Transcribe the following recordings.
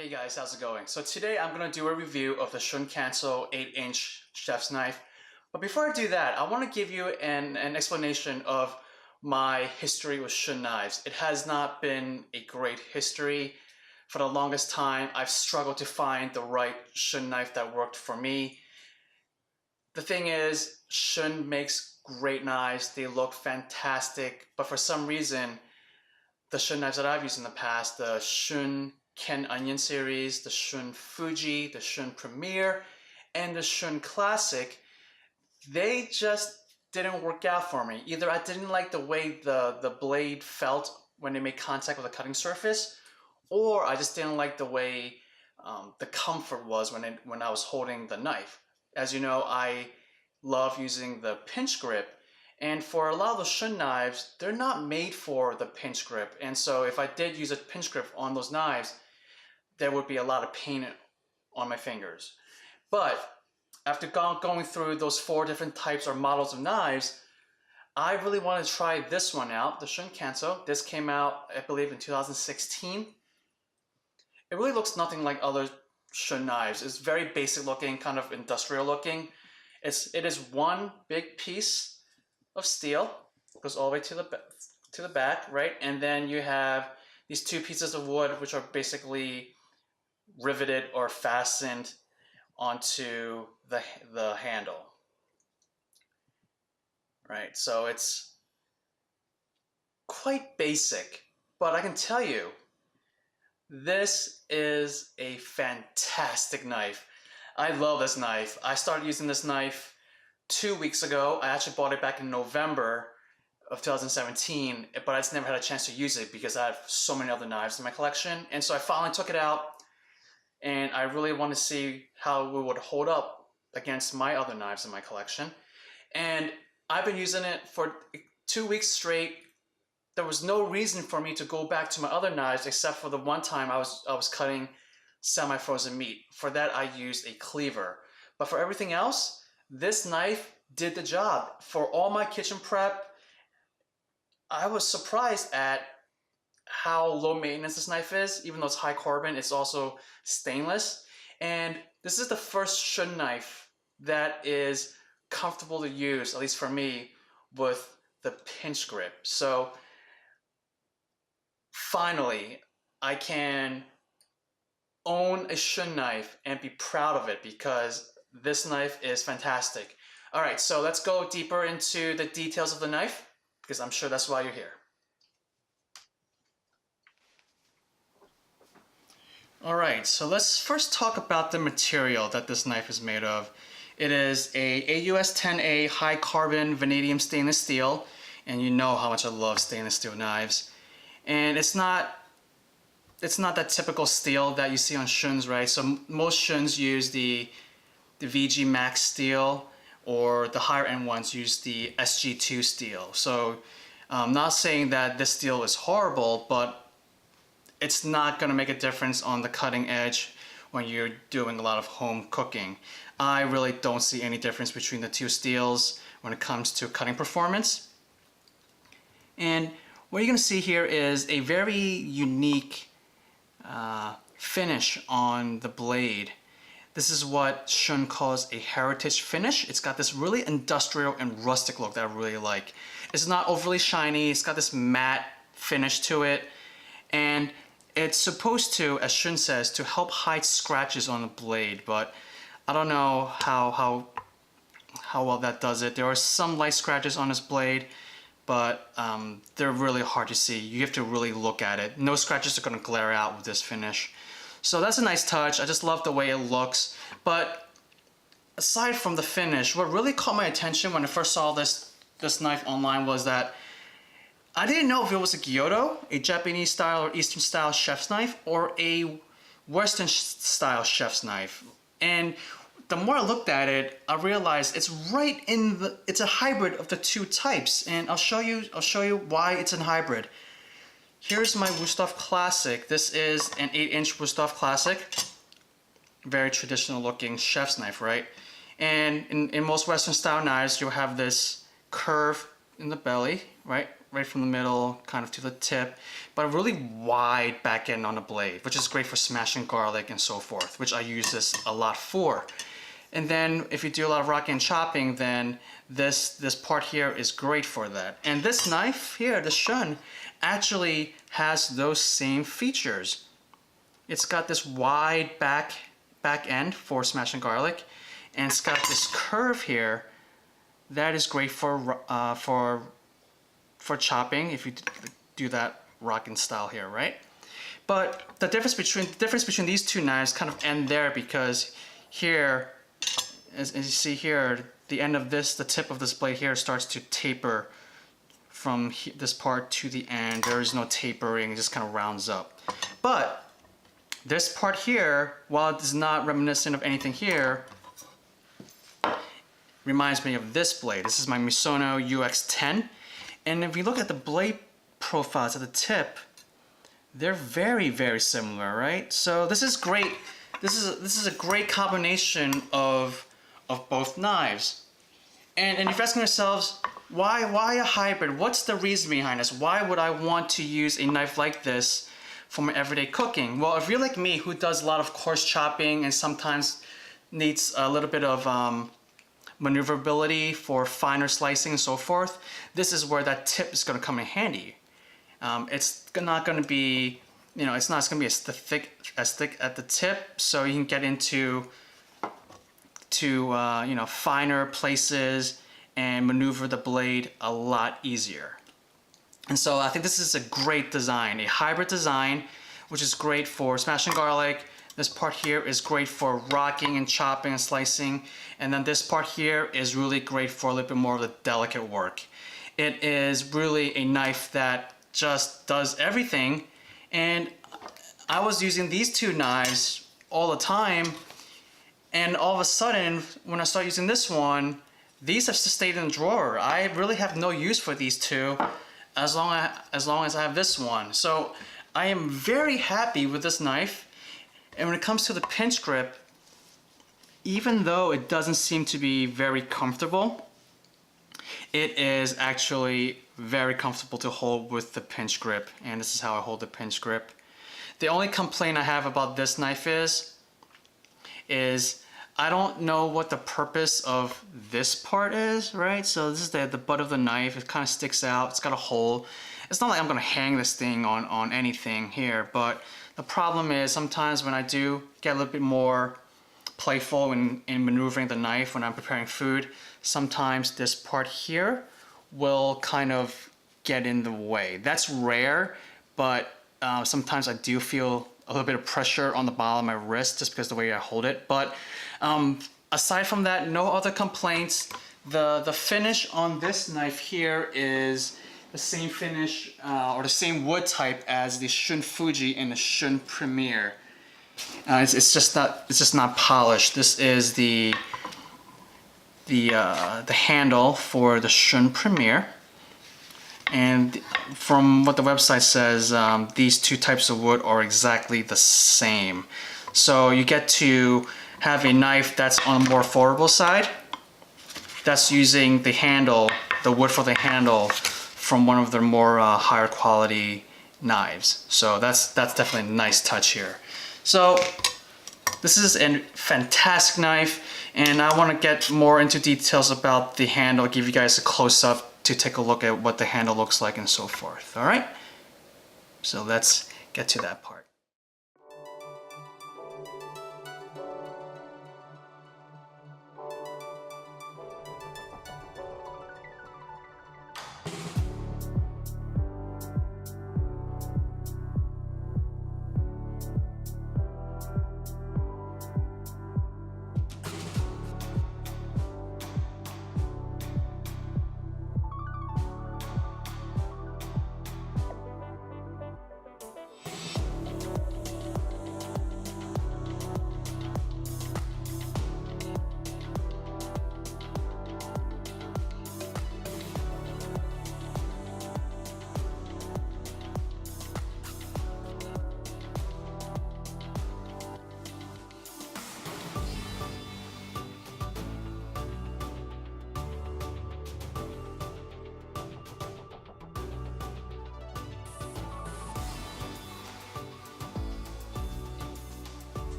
Hey guys, how's it going? So today I'm going to do a review of the Shun Kanso 8-inch chef's knife. But before I do that, I want to give you an explanation of my history with Shun knives. It has not been a great history. For the longest time, I've struggled to find the right Shun knife that worked for me. The thing is, Shun makes great knives. They look fantastic, but for some reason, the Shun knives that I've used in the past, the Shun Ken Onion series, the Shun Fuji, the Shun Premier, and the Shun Classic, they just didn't work out for me. Either I didn't like the way the blade felt when it made contact with the cutting surface, or I just didn't like the way the comfort was when I was holding the knife. As you know, I love using the pinch grip, and for a lot of those Shun knives, they're not made for the pinch grip. And so if I did use a pinch grip on those knives, there would be a lot of pain on my fingers. But after going through those 4 different types or models of knives, I really want to try this one out, the Shun Kanso. This came out, I believe, in 2016. It really looks nothing like other Shun knives. It's very basic looking, kind of industrial looking. It is one big piece of steel, goes all the way to the back, right? And then you have these 2 pieces of wood, which are basically riveted or fastened onto the handle, right? So it's quite basic, but I can tell you, this is a fantastic knife. I love this knife. I started using this knife 2 weeks ago. I actually bought it back in November of 2017, but I just never had a chance to use it because I have so many other knives in my collection. And so I finally took it out, and I really want to see how it would hold up against my other knives in my collection. And I've been using it for 2 weeks straight. There was no reason for me to go back to my other knives except for the one time I was cutting semi-frozen meat. For that, I used a cleaver. But for everything else, this knife did the job. For all my kitchen prep, I was surprised at how low maintenance this knife is. Even though it's high carbon, it's also stainless. And this is the first Shun knife that is comfortable to use, at least for me, with the pinch grip. So finally, I can own a Shun knife and be proud of it because this knife is fantastic. All right, so let's go deeper into the details of the knife because I'm sure that's why you're here. All right, so let's first talk about the material that this knife is made of. It is a AUS 10A high carbon vanadium stainless steel, and you know how much I love stainless steel knives. And it's not that typical steel that you see on Shuns, right? So most Shuns use the VG Max steel, or the higher end ones use the SG2 steel. So I'm not saying that this steel is horrible, but it's not going to make a difference on the cutting edge when you're doing a lot of home cooking. I really don't see any difference between the 2 steels when it comes to cutting performance. And what you're going to see here is a very unique finish on the blade. This is what Shun calls a heritage finish. It's got this really industrial and rustic look that I really like. It's not overly shiny. It's got this matte finish to it. And it's supposed to, as Shun says, to help hide scratches on the blade, but I don't know how well that does it. There are some light scratches on this blade, but they're really hard to see. You have to really look at it. No scratches are going to glare out with this finish. So that's a nice touch. I just love the way it looks. But aside from the finish, what really caught my attention when I first saw this knife online was that I didn't know if it was a Gyuto, a Japanese style or Eastern style chef's knife, or a Western style chef's knife. And the more I looked at it, I realized it's right in it's a hybrid of the 2 types. And I'll show you why it's a hybrid. Here's my Wusthof Classic. This is an 8-inch Wusthof Classic. Very traditional looking chef's knife, right? And in most Western style knives, you'll have this curve in the belly, right? right from the middle, kind of to the tip, but a really wide back end on the blade, which is great for smashing garlic and so forth, which I use this a lot for. And then if you do a lot of rocking and chopping, then this part here is great for that. And this knife here, the Shun, actually has those same features. It's got this wide back end for smashing garlic, and it's got this curve here that is great for chopping if you do that rocking style here, right? But the difference between these two knives kind of end there, because here, as you see here, the end of this, the tip of this blade here starts to taper from this part to the end. There is no tapering, it just kind of rounds up. But this part here, while it is not reminiscent of anything here, reminds me of this blade. This is my Misono UX10. And if you look at the blade profiles at the tip, they're very, very similar, right? So this is great. This is a great combination of both knives. And if you're asking yourselves, why a hybrid? What's the reason behind this? Why would I want to use a knife like this for my everyday cooking? Well, if you're like me, who does a lot of coarse chopping and sometimes needs a little bit of maneuverability for finer slicing and so forth, this is where that tip is going to come in handy. It's not going to be, it's not going to be as thick at the tip, so you can get into finer places and maneuver the blade a lot easier. And so I think this is a great design, a hybrid design, which is great for smashing garlic. This part here is great for rocking and chopping and slicing. And then this part here is really great for a little bit more of the delicate work. It is really a knife that just does everything. And I was using these two knives all the time, and all of a sudden, when I start using this one, these have stayed in the drawer. I really have no use for these two as long as I have this one. So I am very happy with this knife. And when it comes to the pinch grip, even though it doesn't seem to be very comfortable, it is actually very comfortable to hold with the pinch grip. And this is how I hold the pinch grip. The only complaint I have about this knife is I don't know what the purpose of this part is, right? So this is the butt of the knife. It kind of sticks out. It's got a hole. It's not like I'm going to hang this thing on anything here, but the problem is sometimes when I do get a little bit more playful in maneuvering the knife when I'm preparing food, sometimes this part here will kind of get in the way. That's rare, but sometimes I do feel a little bit of pressure on the bottom of my wrist just because of the way I hold it. But aside from that, no other complaints. The finish on this knife here is the same finish or the same wood type as the Shun Fuji and the Shun Premier. It's just not polished. This is the handle for the Shun Premier. And from what the website says, these two types of wood are exactly the same. So you get to have a knife that's on a more affordable side. That's using the handle, the wood for the handle, from one of their more higher quality knives. So that's definitely a nice touch here. So this is a fantastic knife, and I want to get more into details about the handle, give you guys a close-up to take a look at what the handle looks like and so forth. All right, so let's get to that part.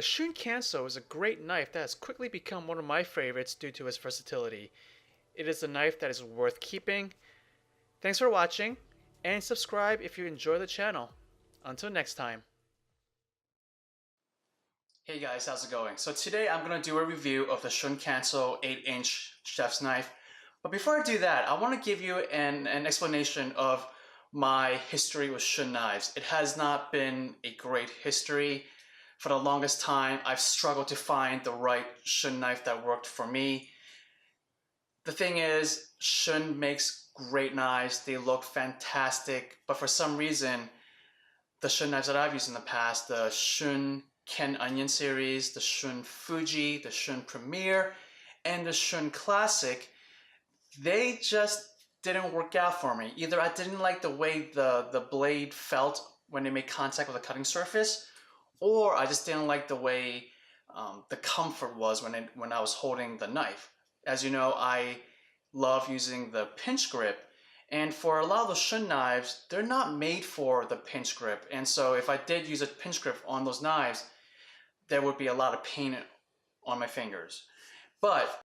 The Shun Kanso is a great knife that has quickly become one of my favorites due to its versatility. It is a knife that is worth keeping. Thanks for watching, and subscribe if you enjoy the channel. Until next time. Hey guys, how's it going? So today I'm going to do a review of the Shun Kanso 8-inch chef's knife. But before I do that, I want to give you an explanation of my history with Shun knives. It has not been a great history. For the longest time, I've struggled to find the right Shun knife that worked for me. The thing is, Shun makes great knives. They look fantastic, but for some reason, the Shun knives that I've used in the past, the Shun Ken Onion series, the Shun Fuji, the Shun Premier, and the Shun Classic, they just didn't work out for me. Either I didn't like the way the blade felt when it made contact with the cutting surface, or I just didn't like the way the comfort was when I was holding the knife. As you know, I love using the pinch grip, and for a lot of those Shun knives, they're not made for the pinch grip. And so if I did use a pinch grip on those knives, there would be a lot of pain on my fingers. But